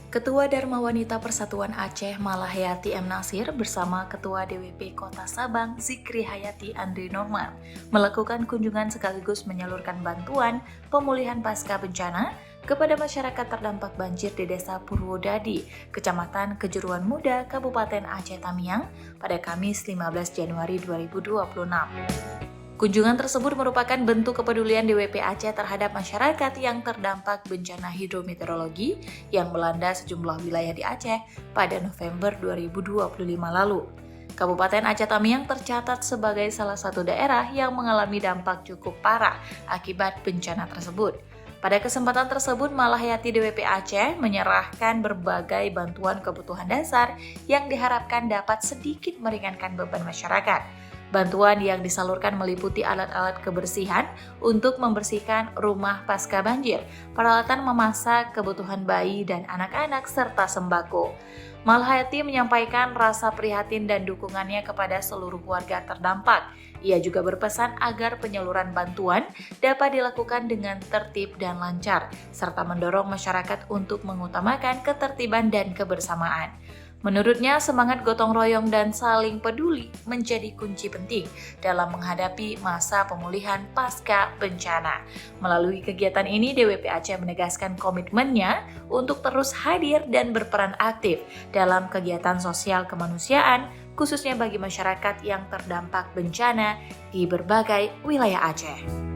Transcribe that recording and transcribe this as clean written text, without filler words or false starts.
Ketua Dharma Wanita Persatuan Aceh Malahayati M. Nasir bersama Ketua DWP Kota Sabang Zikri Hayati Andri Norman melakukan kunjungan sekaligus menyalurkan bantuan pemulihan pasca bencana kepada masyarakat terdampak banjir di Desa Purwodadi, Kecamatan Kejuruan Muda, Kabupaten Aceh Tamiang pada Kamis 15 Januari 2026. Kunjungan tersebut merupakan bentuk kepedulian DWP Aceh terhadap masyarakat yang terdampak bencana hidrometeorologi yang melanda sejumlah wilayah di Aceh pada November 2025 lalu. Kabupaten Aceh Tamiang tercatat sebagai salah satu daerah yang mengalami dampak cukup parah akibat bencana tersebut. Pada kesempatan tersebut, Malahayati DWP Aceh menyerahkan berbagai bantuan kebutuhan dasar yang diharapkan dapat sedikit meringankan beban masyarakat. Bantuan yang disalurkan meliputi alat-alat kebersihan untuk membersihkan rumah pasca banjir, peralatan memasak, kebutuhan bayi dan anak-anak, serta sembako. Malahayati menyampaikan rasa prihatin dan dukungannya kepada seluruh warga terdampak. Ia juga berpesan agar penyaluran bantuan dapat dilakukan dengan tertib dan lancar, serta mendorong masyarakat untuk mengutamakan ketertiban dan kebersamaan. Menurutnya, semangat gotong royong dan saling peduli menjadi kunci penting dalam menghadapi masa pemulihan pasca bencana. Melalui kegiatan ini, DWP Aceh menegaskan komitmennya untuk terus hadir dan berperan aktif dalam kegiatan sosial kemanusiaan, khususnya bagi masyarakat yang terdampak bencana di berbagai wilayah Aceh.